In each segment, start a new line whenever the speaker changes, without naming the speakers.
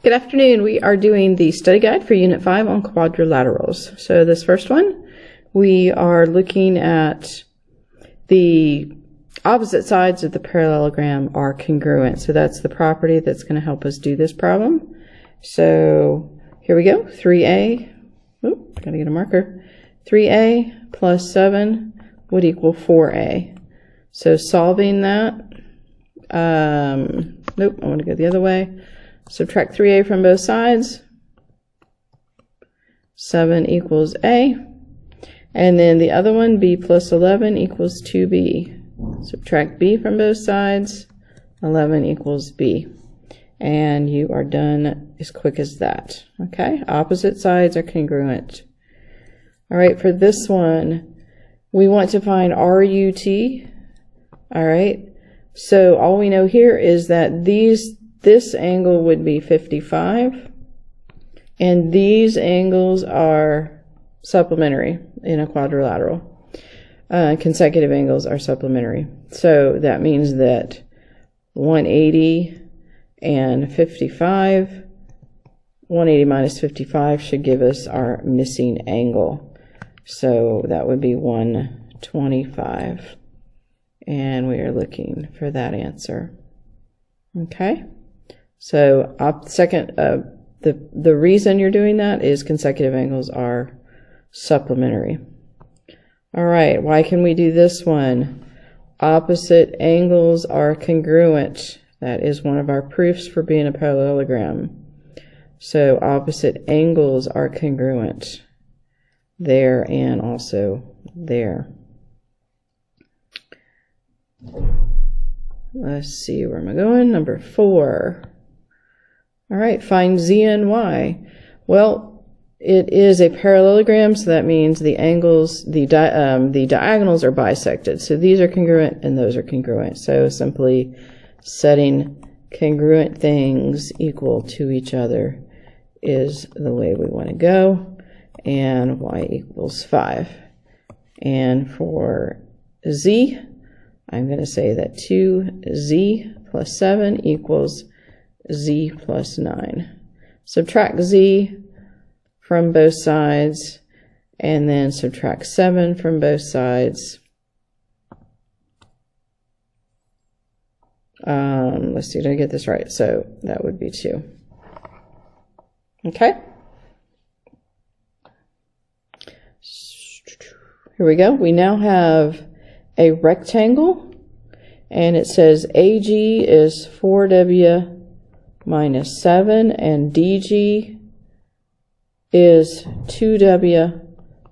Good afternoon. We are doing the study guide for Unit 5 on quadrilaterals. So this first one, we are looking at the opposite sides of the parallelogram are congruent. So that's the property that's going to help us do this problem. So here we go. 3a, gotta get a marker. 3a plus 7 would equal 4a. So solving that, nope, I want to go the other way. Subtract 3a from both sides. 7 equals a. And then the other one, b plus 11 equals 2b. Subtract b from both sides. 11 equals b. And you are done as quick as that. Okay? Opposite sides are congruent. All right, for this one, we want to find RUT. All right? So all we know here is that this angle would be 55, and these angles are supplementary in a quadrilateral. Consecutive angles are supplementary. So that means that 180 and 55, 180 minus 55 should give us our missing angle. So that would be 125. And we are looking for that answer. Okay? So the reason you're doing that is consecutive angles are supplementary. All right, why can we do this one? Opposite angles are congruent. That is one of our proofs for being a parallelogram. So opposite angles are congruent there and also there. Let's see, where am I going? Number 4. All right, find z and y. Well, it is a parallelogram, so that means the angles, the diagonals are bisected. So these are congruent and those are congruent. So simply setting congruent things equal to each other is the way we want to go. And y equals 5. And for z, I'm going to say that 2z plus 7 equals z plus 9. Subtract z from both sides, and then subtract 7 from both sides. Let's see, did I get this right? So that would be 2. Okay? Here we go. We now have a rectangle, and it says AG is 4W minus 7, and DG is 2W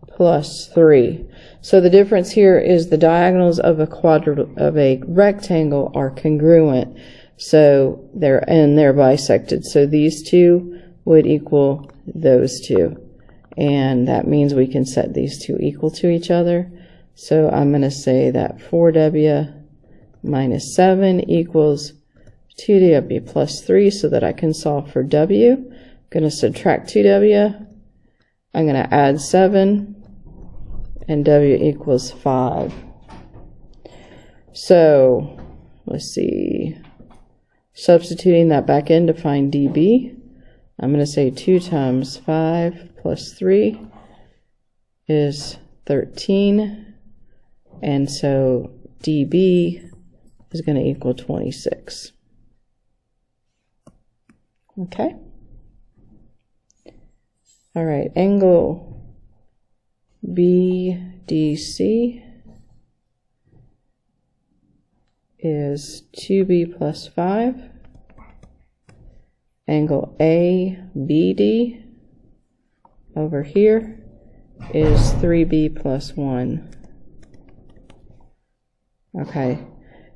plus 3. So the difference here is the diagonals of a rectangle are congruent, so they're bisected. So these two would equal those two, and that means we can set these two equal to each other. So I'm going to say that 4W minus 7 equals 2W plus 3 so that I can solve for W. I'm going to subtract 2W. I'm going to add 7, and W equals 5. So let's see. Substituting that back in to find dB, I'm going to say 2 times 5 plus 3 is 13. And so dB is going to equal 26. Okay? All right, angle BDC is 2B plus 5. Angle ABD over here is 3B plus 1. Okay,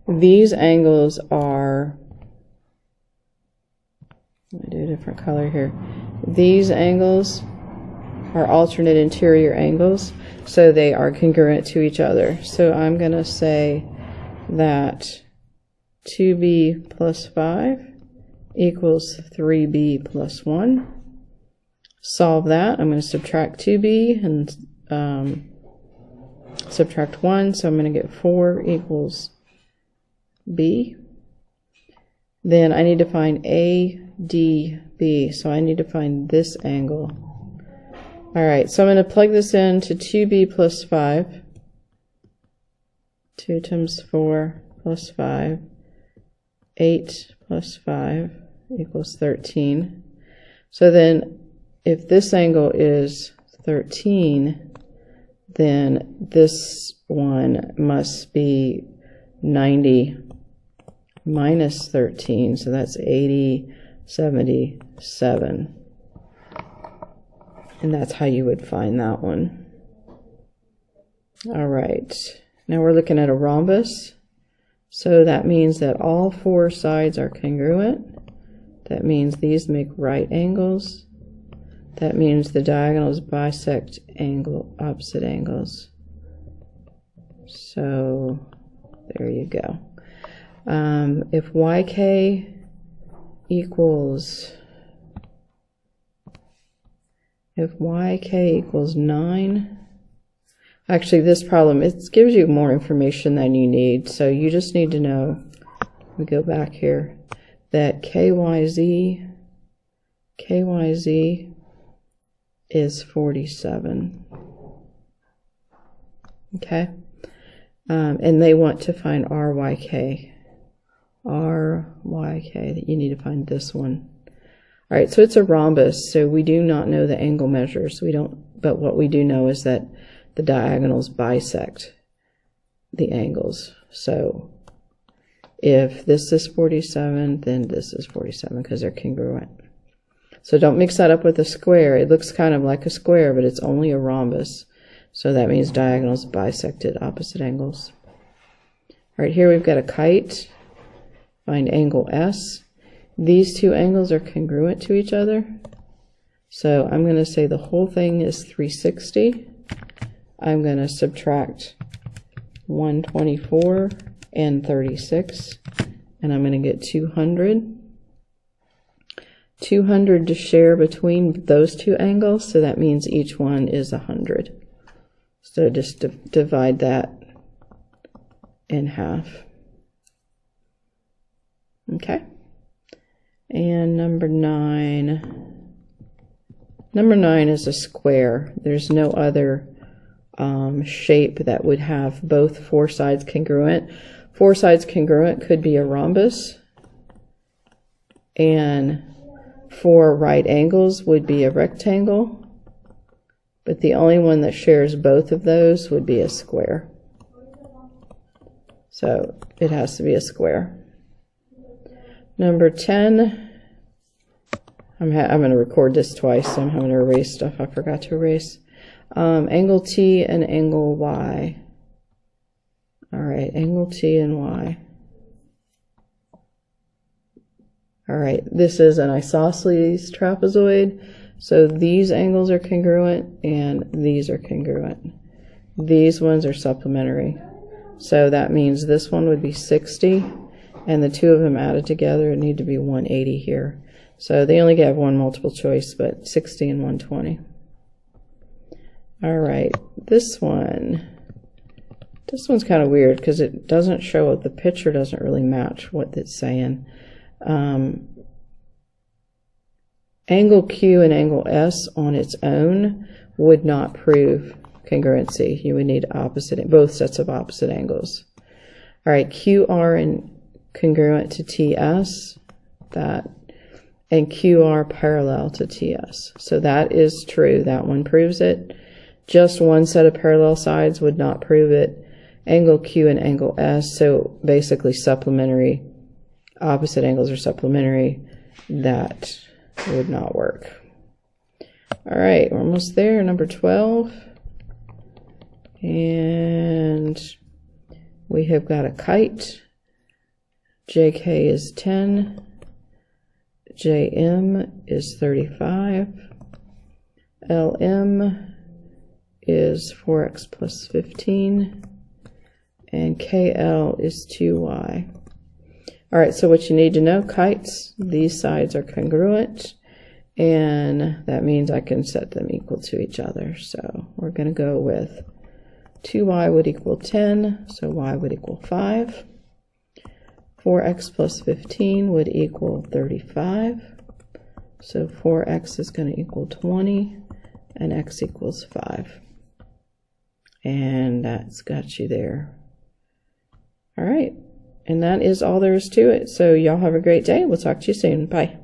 these angles are, let me do a different color here. These angles are alternate interior angles, so they are congruent to each other. So I'm going to say that 2B plus 5 equals 3B plus 1. Solve that. I'm going to subtract 2B and subtract 1, so I'm going to get 4 equals B. Then I need to find A, DB. So I need to find this angle. All right, so I'm going to plug this into 2b plus 5. 2 times 4 plus 5. 8 plus 5 equals 13. So then if this angle is 13, then this one must be 90 minus 13, so that's 80, 77. And that's how you would find that one. All right, now we're looking at a rhombus. So that means that all 4 sides are congruent. That means these make right angles. That means the diagonals bisect opposite angles. So there you go. If YK equals 9, actually this problem, it gives you more information than you need. So you just need to know, we go back here, that KYZ is 47. Okay? And they want to find RYK. That you need to find this one. All right, so it's a rhombus, so we do not know the angle measures. But what we do know is that the diagonals bisect the angles. So if this is 47, then this is 47 because they're congruent. So don't mix that up with a square. It looks kind of like a square, but it's only a rhombus. So that means diagonals bisected opposite angles. All right, here we've got a kite. Find angle S. These 2 angles are congruent to each other. So I'm going to say the whole thing is 360. I'm going to subtract 124 and 36, and I'm going to get 200. 200 to share between those 2 angles, so that means each one is 100. So just divide that in half. Okay. And number 9. Number 9 is a square. There's no other shape that would have both 4 sides congruent. 4 sides congruent could be a rhombus, and 4 right angles would be a rectangle, but the only one that shares both of those would be a square. So it has to be a square. Number 10, I'm going to record this twice, so I'm having to erase stuff I forgot to erase. Angle T and angle Y. All right, angle T and Y. All right, this is an isosceles trapezoid, so these angles are congruent and these are congruent. These ones are supplementary. So that means this one would be 60, and the 2 of them added together need to be 180 here. So they only have one multiple choice, but 60 and 120. All right, this one's kind of weird because it doesn't show it. The picture doesn't really match what it's saying. Angle Q and angle S on its own would not prove congruency. You would need both sets of opposite angles. All right, QR and congruent to TS, and QR parallel to TS. So that is true. That one proves it. Just one set of parallel sides would not prove it. Angle Q and angle S, so basically supplementary, opposite angles are supplementary. That would not work. All right, we're almost there, number 12. And we have got a kite. JK is 10. JM is 35. LM is 4x plus 15. And KL is 2y. All right, so what you need to know, kites, these sides are congruent, and that means I can set them equal to each other. So we're going to go with 2y would equal 10, so y would equal 5. 4x plus 15 would equal 35. So 4x is going to equal 20, and x equals 5. And that's got you there. All right. And that is all there is to it. So y'all have a great day. We'll talk to you soon. Bye.